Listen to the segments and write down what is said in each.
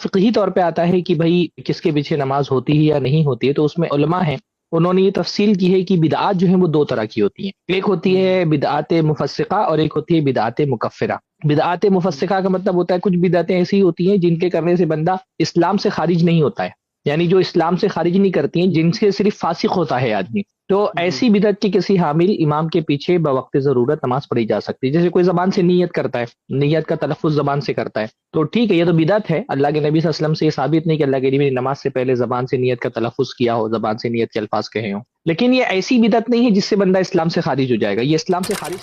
فقہی طور پہ آتا ہے کہ بھائی کس کے پیچھے نماز ہوتی ہے یا نہیں ہوتی ہے، تو اس میں علماء ہیں انہوں نے یہ تفصیل کی ہے کہ بدعات جو ہیں وہ دو طرح کی ہوتی ہیں، ایک ہوتی ہے بدعات مفسقہ اور ایک ہوتی ہے بدعات مکفرہ۔ بدعات مفسقہ کا مطلب ہوتا ہے کچھ بدعتیں ایسی ہوتی ہیں جن کے کرنے سے بندہ اسلام سے خارج نہیں ہوتا ہے، یعنی جو اسلام سے خارج نہیں کرتی ہیں، جن سے صرف فاسق ہوتا ہے آدمی، تو ایسی بدعت کی کسی حامل امام کے پیچھے بوقت ضرورت نماز پڑھی جا سکتی ہے۔ جیسے کوئی زبان سے نیت کرتا ہے، نیت کا تلفظ زبان سے کرتا ہے، تو ٹھیک ہے، یہ تو بدعت ہے، اللہ کے نبی صلی اللہ علیہ وسلم سے یہ ثابت نہیں کہ اللہ کے نبی نے نماز سے پہلے زبان سے نیت کا تلفظ کیا ہو، زبان سے نیت کے الفاظ کہے ہوں، لیکن یہ ایسی بدعت نہیں ہے جس سے بندہ اسلام سے خارج ہو جائے گا، یہ اسلام سے خارج۔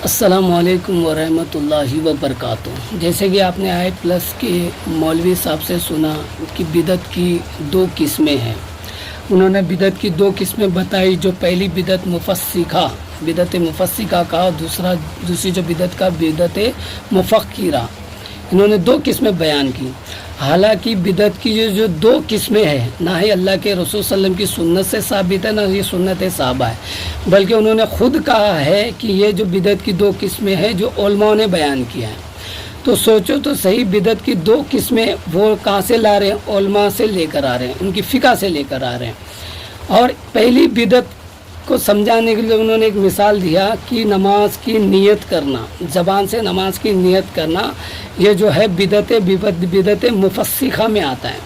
السلام علیکم ورحمۃ اللہ وبرکاتہ۔ جیسے کہ آپ نے آئی پلس کے مولوی صاحب سے سنا کہ بدعت کی دو قسمیں ہیں، انہوں نے بدعت کی دو قسمیں بتائی، جو پہلی بدعت مفسقہ کا، دوسری جو بدعت کا بدعت مفکرہ، انہوں نے دو قسمیں بیان کی۔ حالانکہ بدعت کی جو دو قسمیں ہیں نہ ہی اللہ کے رسول صلی اللہ علیہ وسلم کی سنت سے ثابت ہے، نہ یہ سنت صحابہ ہے، بلکہ انہوں نے خود کہا ہے کہ یہ جو بدعت کی دو قسمیں ہیں جو علماء نے بیان کیا ہے۔ تو سوچو تو صحیح، بدعت کی دو قسمیں وہ کہاں سے لا رہے ہیں؟ علماء سے لے کر آ رہے ہیں، ان کی فقہ سے لے کر آ رہے ہیں۔ اور پہلی بدعت کو سمجھانے کے لیے انہوں نے ایک مثال دیا کہ نماز کی نیت کرنا، زبان سے نماز کی نیت کرنا، یہ جو ہے بدعت مفسقہ میں آتا ہے،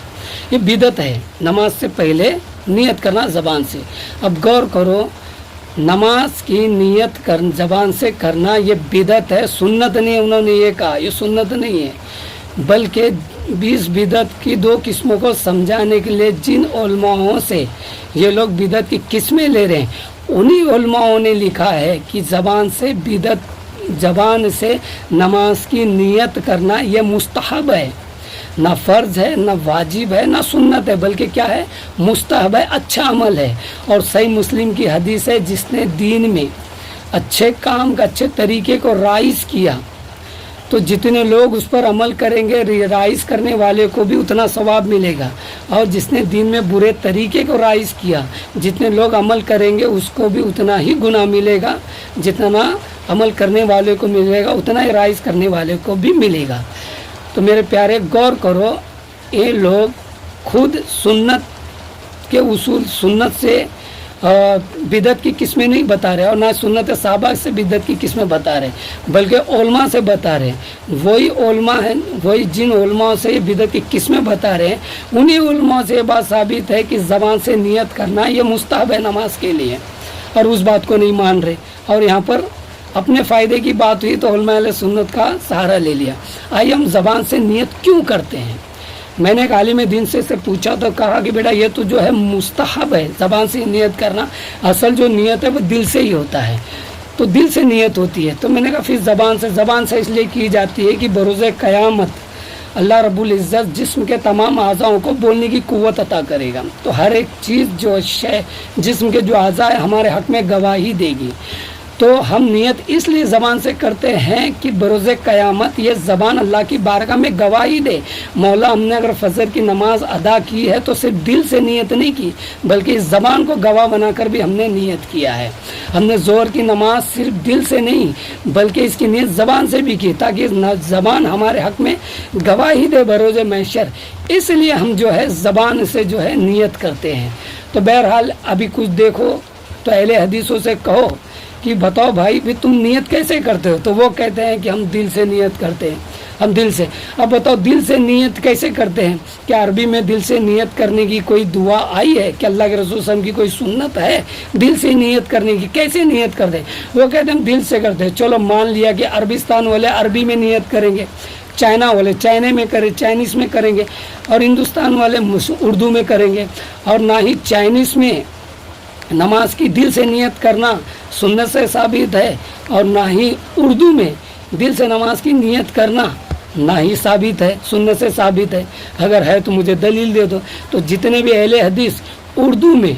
یہ بدعت ہے، نماز سے پہلے نیت کرنا زبان سے۔ اب غور کرو، نماز کی نیت زبان سے کرنا یہ بدعت ہے، سنت نہیں ہے۔ انہوں نے یہ کہا یہ سنت نہیں ہے، بلکہ اس بدعت کی دو قسموں کو سمجھانے کے لیے جن علماءوں سے یہ لوگ بدعت کی قسمیں لے رہے ہیں، انہی علماءوں نے لکھا ہے کہ زبان سے نماز کی نیت کرنا یہ مستحب ہے، نہ فرض ہے، نہ واجب ہے، نہ سنت ہے، بلکہ کیا ہے؟ مستحب ہے، اچھا عمل ہے۔ اور صحیح مسلم کی حدیث ہے، جس نے دین میں اچھے کام کا، اچھے طریقے کو رائج کیا، تو جتنے لوگ اس پر عمل کریں گے، رائج کرنے والے کو بھی اتنا ثواب ملے گا، اور جس نے دین میں برے طریقے کو رائج کیا، جتنے لوگ عمل کریں گے اس کو بھی اتنا ہی گناہ ملے گا، جتنا عمل کرنے والے کو ملے گا اتنا ہی رائج کرنے والے کو بھی ملے گا۔ تو میرے پیارے غور کرو، یہ لوگ خود سنت کے اصول، سنت سے بدعت کی قسمیں نہیں بتا رہے، اور نہ سنت صحابہ سے بدعت کی قسمیں بتا رہے، بلکہ علماء سے بتا رہے ہیں۔ وہی علماء ہیں، وہی جن علماء سے یہ بدعت کی قسمیں بتا رہے ہیں، انہی علماء سے یہ بات ثابت ہے کہ زبان سے نیت کرنا یہ مستحب ہے نماز کے لیے، اور اس بات کو نہیں مان رہے، اور یہاں پر اپنے فائدے کی بات ہوئی تو علماء اہل سنت کا سہارا لے لیا۔ آئیے ہم زبان سے نیت کیوں کرتے ہیں؟ میں نے ایک عالم دین سے پوچھا تو کہا کہ بیٹا یہ تو جو ہے مستحب ہے زبان سے نیت کرنا، اصل جو نیت ہے وہ دل سے ہی ہوتا ہے، تو دل سے نیت ہوتی ہے۔ تو میں نے کہا پھر زبان سے اس لیے کی جاتی ہے کہ بروز قیامت اللہ رب العزت جسم کے تمام اعضاؤں کو بولنے کی قوت عطا کرے گا، تو ہر ایک چیز جو جسم کے جو اعضاء ہے ہمارے حق میں گواہی دے گی۔ تو ہم نیت اس لیے زبان سے کرتے ہیں کہ بروز قیامت یہ زبان اللہ کی بارگاہ میں گواہی دے، مولا ہم نے اگر فجر کی نماز ادا کی ہے تو صرف دل سے نیت نہیں کی، بلکہ اس زبان کو گواہ بنا کر بھی ہم نے نیت کیا ہے۔ ہم نے ظہر کی نماز صرف دل سے نہیں بلکہ اس کی نیت زبان سے بھی کی، تاکہ زبان ہمارے حق میں گواہی دے بروز محشر، اس لیے ہم جو ہے زبان سے جو ہے نیت کرتے ہیں۔ تو بہرحال ابھی کچھ دیکھو تو اہل حدیثوں سے کہو کہ بتاؤ بھائی بھی تم نیت کیسے کرتے ہو، تو وہ کہتے ہیں کہ ہم دل سے نیت کرتے ہیں، ہم دل سے۔ اب بتاؤ دل سے نیت کیسے کرتے ہیں؟ کیا عربی میں دل سے نیت کرنے کی کوئی دعا آئی ہے؟ کہ اللہ کے رسول صلی اللہ علیہ وسلم کی کوئی سنت ہے دل سے نیت کرنے کی؟ کیسے نیت کرتے ہیں؟ وہ کہتے ہیں ہم دل سے کرتے ہیں۔ چلو مان لیا کہ عربستان والے عربی میں نیت کریں گے، چائنا والے چائنے میں کریں، چائنیز میں کریں گے، اور ہندوستان والے اردو میں کریں گے، اور نہ ہی چائنیز میں نماز کی دل سے نیت کرنا سنت سے ثابت ہے، اور نہ ہی اردو میں دل سے نماز کی نیت کرنا نہ ہی ثابت ہے، سنت سے ثابت ہے۔ اگر ہے تو مجھے دلیل دے دو۔ تو جتنے بھی اہل حدیث اردو میں،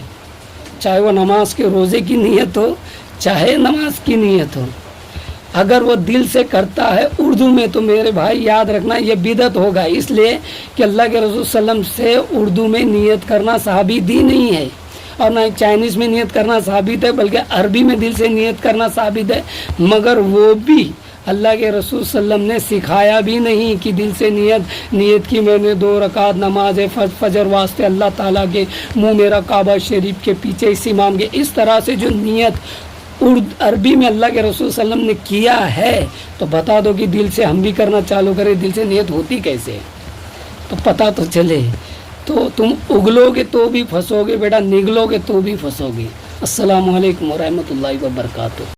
چاہے وہ نماز کے روزے کی نیت ہو چاہے نماز کی نیت ہو، اگر وہ دل سے کرتا ہے اردو میں، تو میرے بھائی یاد رکھنا یہ بدعت ہوگا، اس لیے کہ اللہ کے رسول صلی اللہ علیہ وسلم سے اردو میں نیت کرنا ثابت ہی نہیں ہے، اور نہ چائنیز میں نیت کرنا ثابت ہے، بلکہ عربی میں دل سے نیت کرنا ثابت ہے، مگر وہ بھی اللہ کے رسول صلی اللہ علیہ وسلم نے سکھایا بھی نہیں کہ دل سے نیت کی میں نے 2 رکعت نماز فجر واسطے اللہ تعالیٰ کے منہ میرا کعبہ شریف کے پیچھے اس امام کے، اس طرح سے جو نیت عربی میں اللہ کے رسول صلی اللہ علیہ وسلم نے کیا ہے تو بتا دو کہ دل سے ہم بھی کرنا چالو کریں، دل سے نیت ہوتی کیسے تو پتہ تو چلے۔ تو تم اگلو گے تو بھی پھنسو گے بیٹا، نگلو گے تو بھی پھنسو گے۔ السلام علیکم ورحمۃ اللہ وبرکاتہ۔